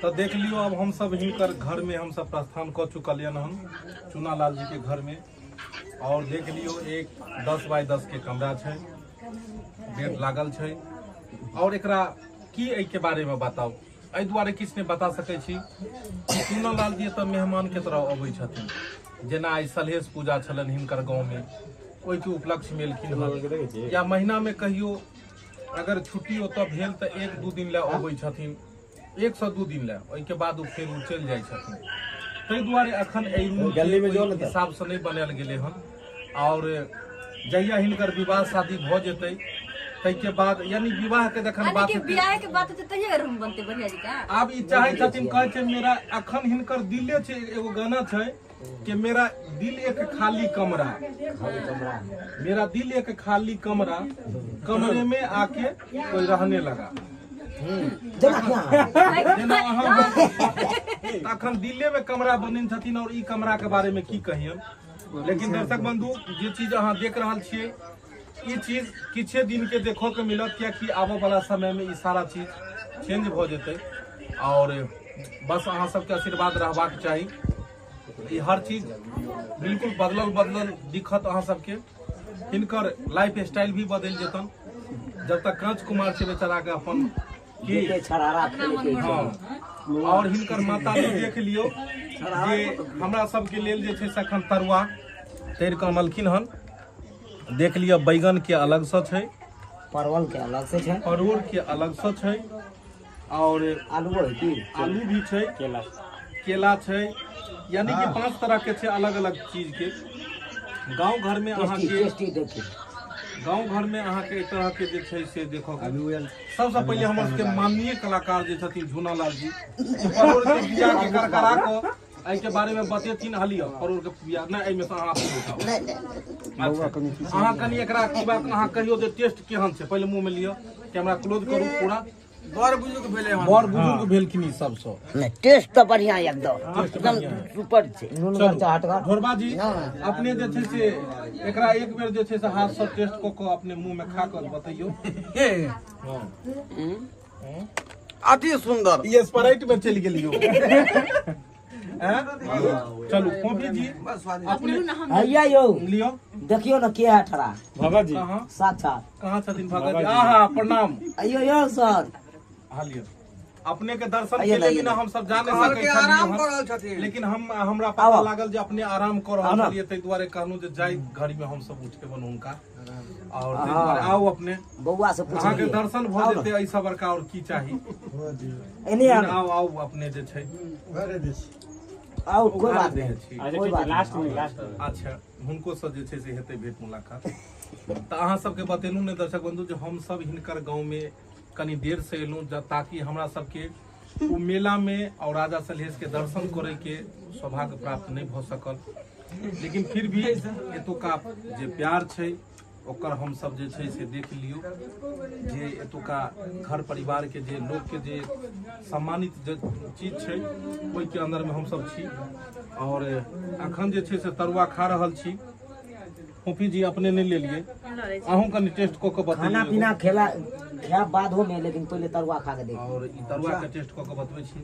तो देख लियो अब हम सब हिनकर घर में हम सब प्रस्थान कर चुकलियन हम चूनालाल जी के घर में। और देख लियो एक 10 बाय 10 के कमरा है, बेड लागल है। और एकरा की एहि के बारे में बताओ, एहि दुआरे किछु नहीं बता सकै छी कि चूनालाल जी तो मेहमान के तरह अबै छथिन। जेना आई सलहेश पूजा छलन हिनकर गाँव में, ओहि के उपलक्ष्य में एलखिन हन, या महीना में कहियो अगर छुट्टी ओतऽ भेल तो 1-2 दिन ला अबै छथिन, 1 से 2 दिन ला, ओहि के बाद फिर चलि जाइ छथिन। ताहि दुआरे अखन एहि रूम के हिसाब से नहीं बनायल गेलै हन। और जहिया हिनकर विवाह शादी भ जेतै तै के बाद, यानी विवाह के जखन बात बियाह के बात तहिया रूम बनते बढ़िया जी का। आब ई चाहे छथिन, कहै छै मेरा अखन हिनकर दिले छै, एगो गाना छै कि मेरा दिल एक खाली कमरा, मेरा दिल एक खाली कमरा, कमरे में आके कोई रहने लगा। अखन दिल्ली में कमरा बने छथिन और ई कमरा के बारे में की कहियन। लेकिन दर्शक बंधु जे चीज अहाँ देख रहा छियै, ई चीज किछे दिन के देखो के मिलत, कियाकि आबो वाला समय में ई सारा चीज चेंज भ जेतै। और बस अहाँ सबके आशीर्वाद रहबाक चाही। ई हर चीज बिल्कुल बदलल दिखत अहाँ सबके। हिनकर लाइफ स्टाइल भी बदल जेतन जब तक कांच कुमार से बेचारा के अपन और हिनकर माता ने देख लियो जे हमरा सबके लेल जे छै सखन तरुआ तैर के मलखिन हन। देख लियो बैगन के अलग से छै, परवल के अलग से छै, परोड़ के अलग से छै, और आलू भी छै, केला छै, यानी कि 5 तरह के छै अलग अलग चीज के। गांव घर में अहाँ के गाँव घर में अहाँ के तरह के जे छै से देखो। सबसे पहले हमर सबके माननीय कलाकार जे छथिन झूनालाल जी, परोड़ के बिया के करकरा को एहि के बारे में बतेथिन। हलियो परोड़ के बिया नहीं, एहि में से अहाँ अहाँ कनी एकरा की बात अहाँ कहियो जे टेस्ट केहन छै, पहले मुंह में लियो, कैमरा क्लोज करू पूरा। बड़ बुजुर्ग भेलखिन ई सबसँ। नहीं टेस्ट तो बढ़िया एकदम सुपर छै। ढोरबा जी अपने जे छै से एकरा एक बेर जे छै से हाथ से टेस्ट क के अपने मुंह में खा कर बतैयो। अति सुंदर, ये स्प्राइट में चल गेलियो। चलू कॉफी जी अपने भैया यो लियो, देखियो ना के है ठरा भगत जी साक्षात कहाँ छथिन भगत जी। आहा प्रणाम। अयो यो सर हालियो अपने के दर्शन के लिए बिना हम सब जाने सकै छथिन, लेकिन हमरा पता लागल जे अपने आराम कर रहल छलिए, तै दुआरे कहलू जे जाई घड़ी में हम सब उठ के बन हुनका। और तै दुआरे आओ अपने बौआ से पूछ अहाँ के दर्शन भ जेते, ऐ सब बड़का और की चाही। एने आओ अपने जे छै आओ, कोई बात नहीं, लास्ट में अच्छा हुनको से जे छै से हेतै भेंट मुलाकात। त अहाँ सबके बतेलू ने दर्शक बंधु जे हम सब हिनकर गांव में कनी देर से एलू, ताकि हमरा सबके ओ मेला में और राजा सलहेश के दर्शन करे के सौभाग्य प्राप्त नहीं भ सकल। लेकिन फिर भी एतुका जे प्यार छै ओकर हम सब जे छै से देख लियो, जे एतुका घर परिवार के जे लोग के जे सम्मानित जे चीज छै ओहि के अंदर में हम सब छी। और अखन जे छै से तरुआ खा रहल छी। फूफी जी अपने नहीं ले लिए, अहूँ कनी टेस्ट को बताइए। खाना पीना खेला बाद हो में, लेकिन पहले तरुआ खा के देखिए। और ई तरुआ के टेस्ट को बतबै छी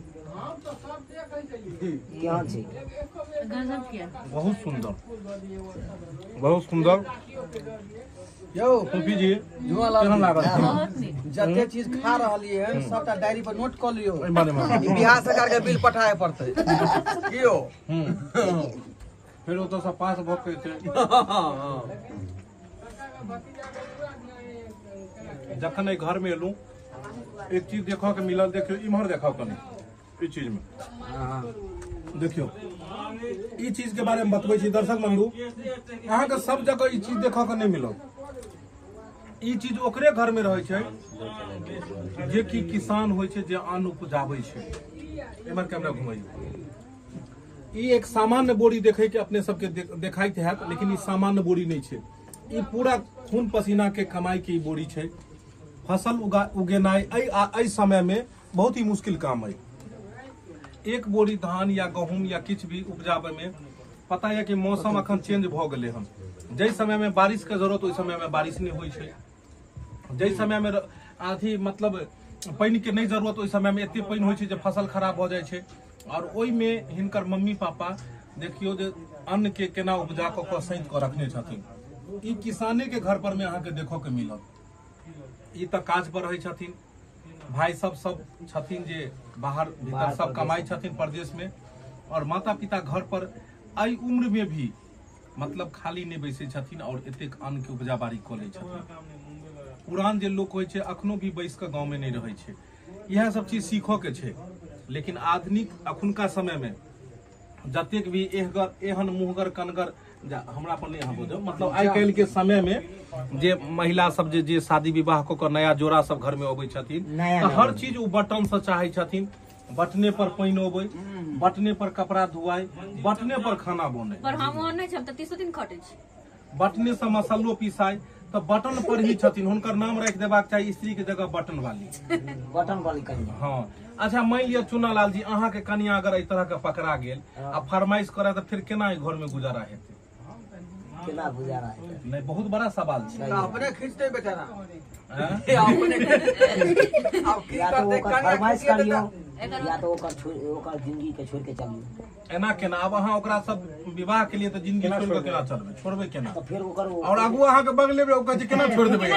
केहन छै। गजब किया, बहुत सुंदर, बहुत सुंदर। यो फूफी जी केहन लागल? जते चीज खा रहलिए है सबटा डायरी पर नोट कर लियो। एहि बारे में ई बिहार सरकार के बिल पठाए पड़तै कियो। फिर ओ तो सब पास भ के छै। जखन एहि घर में एलू एक चीज देखो के मिलल, देखियो इम्हर देखो कनी ई चीज में देखियो, ई चीज के बारे में बतबै छी दर्शक बंधु। अहाँ के सब जगह ई चीज देखो के नहीं मिलत। ई चीज ओकरे घर में रहे छै जे कि किसान होय छै, जे अन्न उपजाबै छै। एमहर कैमरा घुमाइयो। ई एक सामान्य बोरी देखे के अपने सबके देखाइत हैत, लेकिन ई सामान्य बोरी नहीं छै। ई पूरा खून पसीना के कमाई के ई बोरी छै। फसल उगेनाई एहि समय में बहुत ही मुश्किल काम है। एक बोरी धान या गहूम या किछ भी उपजाबे में पता है कि मौसम अखन चेंज भ गेले हन। जै समय में बारिश के जरूरत ओहि समय में बारिश नहीं होई छै। जै समय में आधी मतलब पानी के नहीं जरूरत ओहि समय में एते पानी होइ छै जे फसल खराब भ जाइ छै और ओहि में हिनकर मम्मी पापा देखियो जे अन्न के केना उपजा क सैंत क रखने छथिन। ई किसाने के घर पर में अहाँ के देखो के मिलत। ई त काज पर रहै छथिन, भाई सब छथिन जे बाहर भीतर सब कमाई छथिन प्रदेश में, और माता पिता घर पर आई उम्र में भी मतलब खाली नहीं बैसे छथिन और एतेक अन्न के उपजा बाड़ी क लै छथिन। पुरान जे लोक होइ छै अखनो भी बैस के गांव में नहीं रहै छै। यह सब चीज सीखो के छै। लेकिन आधुनिक अखुनका समय में जतेक भी एहन मुहगर कनगर हमरा पर नहीं अहाँ बुझो, मतलब आइ काल्हि के समय में जे महिला सब जे शादी विवाह क नया जोड़ा सब घर में अबै छथिन त हर चीज उ बटन से चाहे छथिन। बटने पर पानी अबै, बटने पर कपड़ा धुआई, बटने पर खाना बने। पर हम ओहन नहीं छम त 30 दिन खटे छी। बटने से मसालो पिसाई तो बटन पर ही छथिन। हुनकर नाम रख देबाक चाहिए स्त्री के जगह बटन वाली। बटन वाली कन्या। हाँ अच्छा, मान लिया चुनालाल जी अहाँ के कन्या अगर इस तरह के पकड़ा गेल आ फरमाइश करे तो फिर केना घर में गुजारा हेतै? केना गुजारा है? नहीं, बहुत बड़ा सवाल छै। अपने खींचते बेचारा। हैं? या तो ओकर फरमाइश करियो या तो ओकर जिंदगी के छोड़ के चलियो। एना केना? अब अहाँ ओकरा सब विवाह के लिए तो जिंदगी छोड़ के केना चलबै? छोड़बै केना? तो फिर ओकर और आगू अहाँ के बगले में ओकर जे केना छोड़ देबै?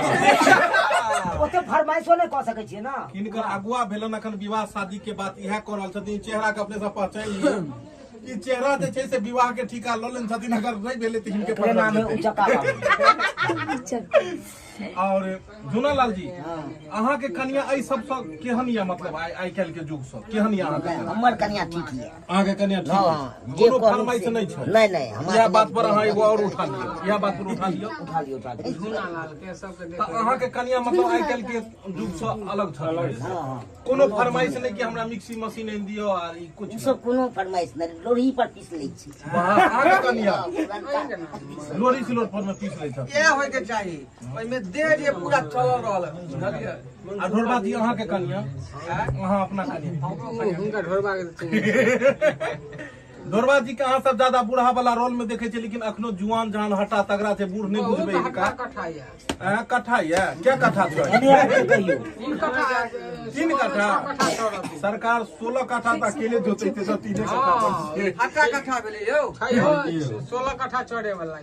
ओते फरमाइशो नहीं क सकै छियै ना। हिनकर अगुआ भेलन अखन विवाह शादी के बात इहे क रहल छथिन। चेहरा के अपने सब पहचान लियौ। ई चेहरा जे छै से विवाह के ठीका ल लेन छथिन। अगर नहीं भेले त हिनके एकरे नाम है उचका और जुनालाल जी अहाँ के कन्या एहि सब स केहन या? मतलब आइ काल्हि के युग स केहन या अहाँ के? हमर कन्या ठीक है। अहाँ के कन्या ठीक हां है? जे कोनो फरमाइश नहीं छै? नहीं नहीं हमारा यह बात पर अहाँ एगो और उठा लियो। यह बात पर उठा लियो। उठा लियो। त अहाँ के कन्या मतलब आइ काल्हि के युग स अलग छ? हां कोनो फरमाइश नहीं कि हमरा मिक्सी मशीन आनि दियो और ई कुछ? ई सब कोनो फरमाइश नहीं, लोरी पर पीस लै छी। अहाँ के कन्या लोरी सिलोट पर में पीस लै छ? ये होय के चाहिए। ओय में देह जे पूरा चल रहल है, बुझलियै? आ ढोरबा जी अहाँ के कन्या? अहाँ अपना कन्या? हुनका ढोरबा के ढोरबा जी के अहाँ सब ज्यादा बूढ़ा वाला रोल में देखे छे, लेकिन अखनो जुआन जहान हटा तगड़ा से बूढ़ नहीं बुझबे इनका। कट्ठा है? क्या कट्ठा छै? कहियो 3 कट्ठा? सरकार 16 कट्ठा तक अकेले जोते थे, तो 3 कट्ठा पर छै। हट्टा कट्ठा भेलै यौ। 16 कट्ठा चढ़े वाला।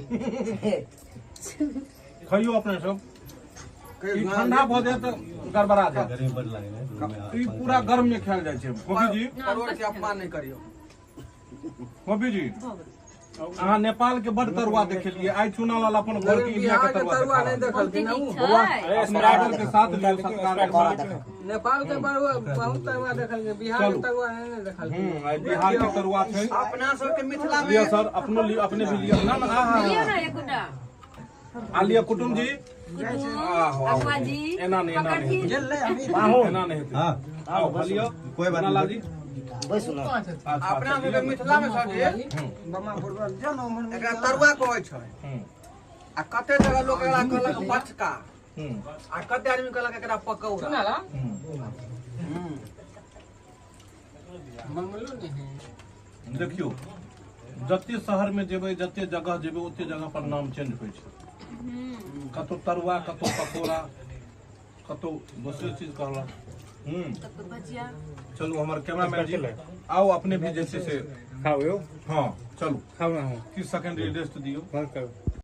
खइयो अपने सब। ई ठंडा भ जाए तो गड़बड़ा जाए। ई पूरा गर्म में खायल जाय छै। कॉफी जी करोड़ के अपमान नहीं करियो। कॉफी जी अहाँ नेपाल के बड़ तरुआ देखेलिए। आई चुनालाल अपन घर के इंडिया के तरुआ नहीं देखल ठीक है। स्प्राइडर के साथ लियो सत्कार के साथ। नेपाल के बड़ुआ बहुत तरुआ देखल है, बिहार के तरुआ नहीं देखल। आई बिहार के तरुआ छै। अपना सब के मिथिला लियो में सर, अपनो लियो, अपने भी लियो। ना ना लियो ना एकोटा। आ लियो कुटुम जी। अप्पा जी एना नहीं एना नहीं हेतै। आओ लियो कोई बात लाल जी। बस सुनो अपना सब के मिथिला में सब जे एकरा तरुआ कहै छै। आ कते जगह लोग एकरा कहलक बचका, आ कते आदमी कहलक एकरा पकौड़ा। देखियो जते शहर में जेबै, जते जगह जेबै, ओते जगह पर नाम चेंज होइ छै। कतो तरुआ, कतो पकौड़ा, कतो दोसर चीज कहला। भजिया। चलू हमारे कैमरामैन जी आओ, अपने भी जैसे से खाओ। हाँ चलू खाओ ना 30 सेकंड रेस्ट दियो।